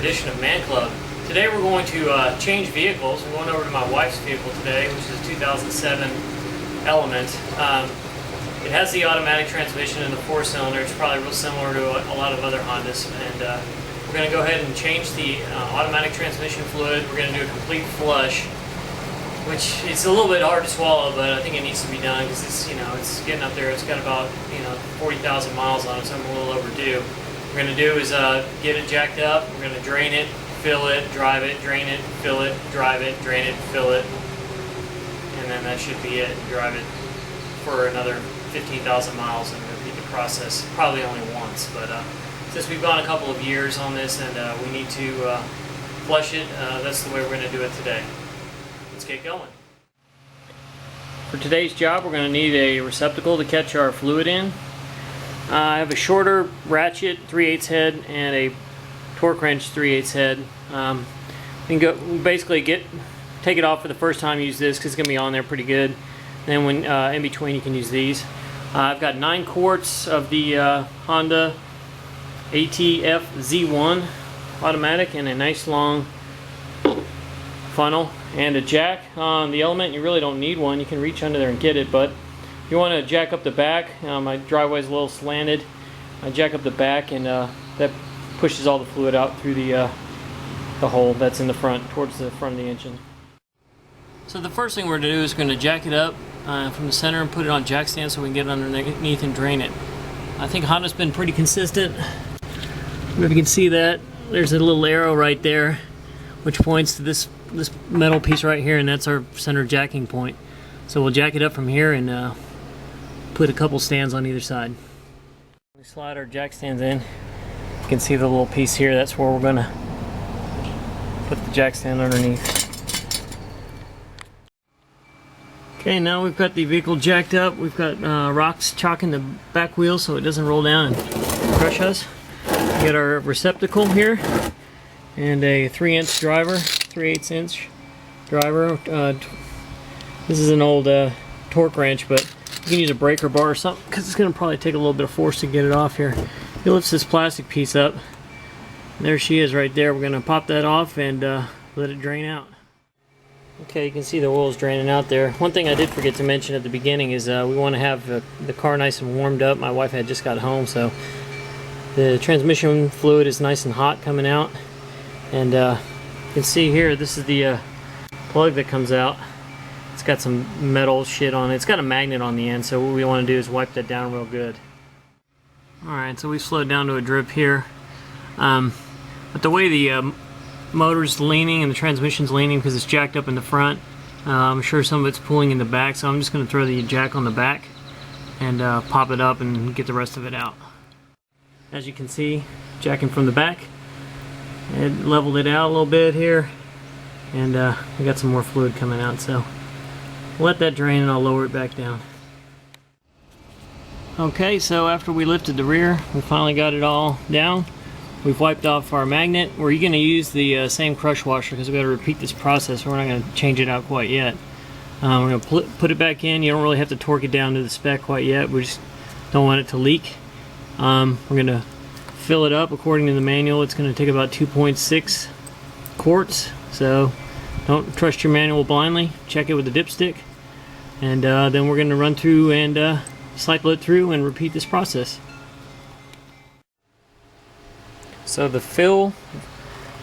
edition of ManClub. Today we're going to change vehicles. We're going over to my wife's vehicle today, which is a 2007 Element. It has the automatic transmission and the 4-cylinder. It's probably real similar to a lot of other Hondas. And we're going to go ahead and change the automatic transmission fluid. We're going to do a complete flush, which it's a little bit hard to swallow, but I think it needs to be done because it's, it's getting up there. It's got about 40,000 miles on it, so I'm a little overdue. What we're going to do is get it jacked up. We're going to drain it, fill it, drive it, drain it, fill it, drive it, drain it, fill it, and then that should be it. Drive it for another 15,000 miles and repeat the process, probably only once. But since we've gone a couple of years on this and we need to flush it, that's the way we're going to do it today. Let's get going. For today's job, we're going to need a receptacle to catch our fluid in. I have a shorter ratchet 3/8 head and a torque wrench 3/8 head. You can basically take it off for the first time. Use this because it's going to be on there pretty good. Then when in between, you can use these. I've got 9 quarts of the Honda ATF Z1 automatic and a nice long funnel and a jack on the Element. You really don't need one. You can reach under there and get it, but if you want to jack up the back, my driveway's a little slanted. I jack up the back and that pushes all the fluid out through the hole that's in the front, towards the front of the engine. So the first thing we're going to do is going to jack it up from the center and put it on jack stand so we can get it underneath and drain it. I think Honda's been pretty consistent. If you can see that, there's a little arrow right there which points to this metal piece right here, and that's our center jacking point. So we'll jack it up from here and put a couple stands on either side. We slide our jack stands in. You can see the little piece here. That's where we're going to put the jack stand underneath. Okay, now we've got the vehicle jacked up. We've got rocks chalking the back wheel so it doesn't roll down and crush us. We got our receptacle here and a 3-inch driver, 3/8 inch driver. This is an old torque wrench, but you can use a breaker bar or something because it's going to probably take a little bit of force to get it off here. He lifts this plastic piece up. There she is right there. We're going to pop that off and let it drain out. Okay, you can see the oil's draining out there. One thing I did forget to mention at the beginning is we want to have the car nice and warmed up. My wife had just got home, so the transmission fluid is nice and hot coming out. And you can see here, this is the plug that comes out. It's got some metal shit on it. It's got a magnet on the end, so what we want to do is wipe that down real good. Alright, so we slowed down to a drip here. But the way the motor's leaning and the transmission's leaning because it's jacked up in the front, I'm sure some of it's pulling in the back, so I'm just going to throw the jack on the back and pop it up and get the rest of it out. As you can see, jacking from the back, it leveled it out a little bit here, and we got some more fluid coming out, so let that drain and I'll lower it back down. Okay, so after we lifted the rear, we finally got it all down. We've wiped off our magnet. We're going to use the same crush washer because we've got to repeat this process. We're not going to change it out quite yet. We're going to put it back in. You don't really have to torque it down to the spec quite yet. We just don't want it to leak. We're going to fill it up according to the manual. It's going to take about 2.6 quarts. So don't trust your manual blindly. Check it with the dipstick. And then we're going to run through and cycle it through and repeat this process. So the fill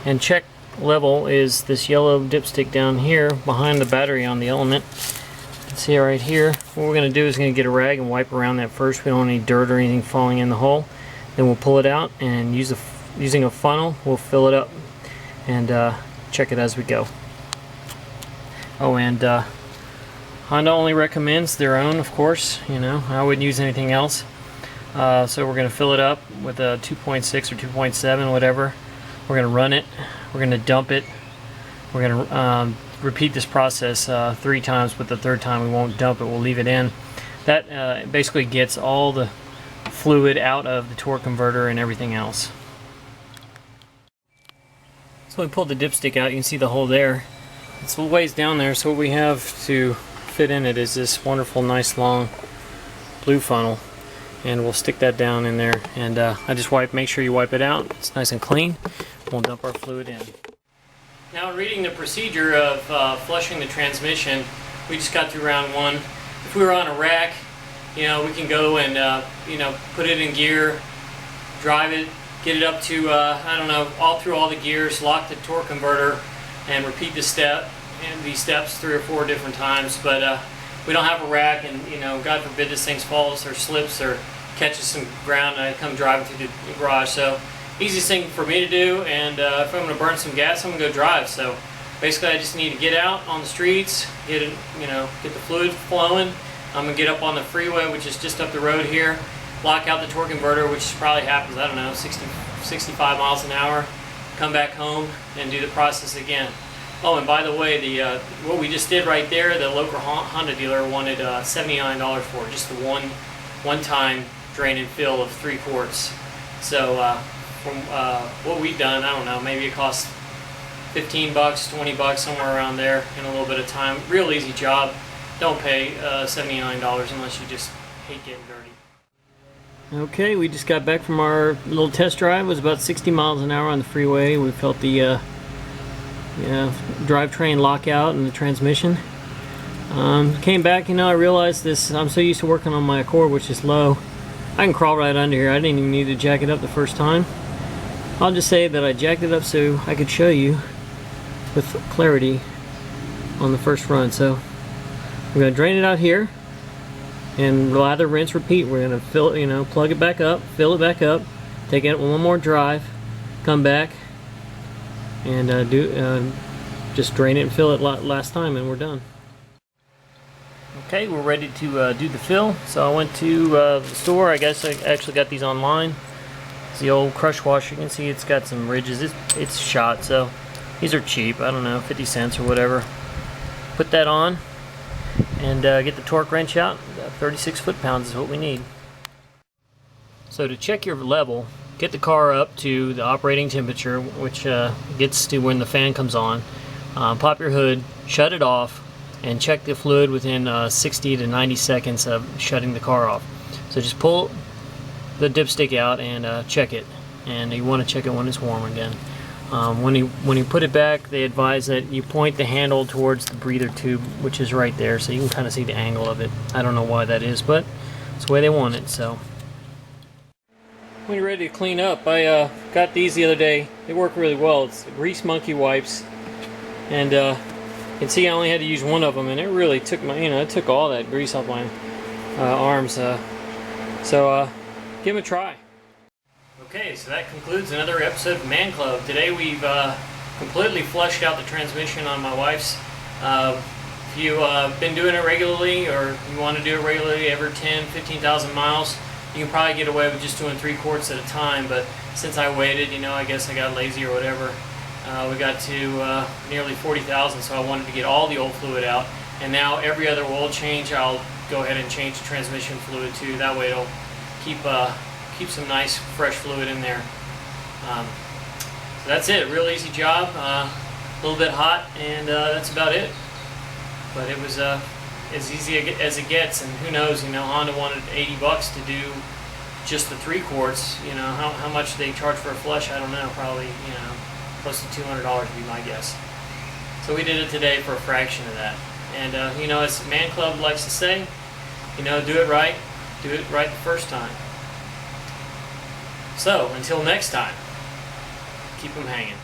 and check level is this yellow dipstick down here behind the battery on the Element. You can see it right here. What we're going to do is going to get a rag and wipe around that first. We don't want any dirt or anything falling in the hole. Then we'll pull it out and using a funnel, we'll fill it up and check it as we go. Oh, and Honda only recommends their own, of course. I wouldn't use anything else. So we're going to fill it up with a 2.6 or 2.7, whatever. We're going to run it. We're going to dump it. We're going to repeat this process 3 times, but the 3rd time we won't dump it. We'll leave it in. That basically gets all the fluid out of the torque converter and everything else. So we pulled the dipstick out. You can see the hole there. It's a ways down there, so what we have to fit in it is this wonderful, nice, long blue funnel. And we'll stick that down in there, and I just make sure you wipe it out. It's nice and clean. we'll dump our fluid in. Now, reading the procedure of flushing the transmission, we just got through round one. If we were on a rack, we can go and put it in gear, drive it, get it up to I don't know, all through all the gears, lock the torque converter, and repeat these steps 3 or 4 different times. But we don't have a rack, and God forbid this thing falls or slips or catches some ground and I come driving through the garage. So easiest thing for me to do, and if I'm going to burn some gas, I'm going to go drive. So basically I just need to get out on the streets, get it, get the fluid flowing. I'm going to get up on the freeway, which is just up the road here, lock out the torque converter, which probably happens, I don't know, 60, 65 miles an hour, come back home and do the process again. Oh, and by the way, the what we just did right there, the local Honda dealer wanted $79 for it, just the one-time drain and fill of 3 quarts. So from what we've done, I don't know, maybe it costs $15, $20, somewhere around there in a little bit of time. Real easy job. Don't pay $79 unless you just hate getting dirty. Okay, we just got back from our little test drive. It was about 60 miles an hour on the freeway. We felt the drivetrain lockout in the transmission. Came back, I realized this. I'm so used to working on my Accord, which is low. I can crawl right under here. I didn't even need to jack it up the first time. I'll just say that I jacked it up so I could show you with clarity on the first run. So we're going to drain it out here and lather, rinse, repeat. We're going to fill it, plug it back up, fill it back up, take it one more drive, come back, and just drain it and fill it last time, and we're done. Okay, we're ready to do the fill. So I went to the store. I guess I actually got these online. It's the old crush washer. You can see it's got some ridges. It's shot, so these are cheap. I don't know, 50 cents or whatever. Put that on and get the torque wrench out. 36 foot-pounds is what we need. So to check your level, get the car up to the operating temperature, which gets to when the fan comes on. Pop your hood, shut it off, and check the fluid within 60 to 90 seconds of shutting the car off. So just pull the dipstick out and check it. And you want to check it when it's warm again. When you put it back, they advise that you point the handle towards the breather tube, which is right there, so you can kind of see the angle of it. I don't know why that is, but it's the way they want it. So when you're ready to clean up, I got these the other day. They work really well. It's Grease Monkey wipes, and you can see I only had to use one of them, and it really took my, it took all that grease off my arms. So give them a try. Okay, so that concludes another episode of ManClub. Today we've completely flushed out the transmission on my wife's. If you've been doing it regularly, or you want to do it regularly every 10, 15,000 miles, you can probably get away with just doing 3 quarts at a time. But since I waited, I guess I got lazy or whatever, we got to nearly 40,000, so I wanted to get all the old fluid out. And now every other oil change, I'll go ahead and change the transmission fluid too. That way it'll keep some nice fresh fluid in there. So that's it. Real easy job. A little bit hot, and that's about it. But it was as easy as it gets. And who knows? Honda wanted $80 to do just the 3 quarts. How much they charge for a flush, I don't know. Probably close to $200 would be my guess. So we did it today for a fraction of that. And as ManClub likes to say, do it right. Do it right the first time. So, until next time, keep them hanging.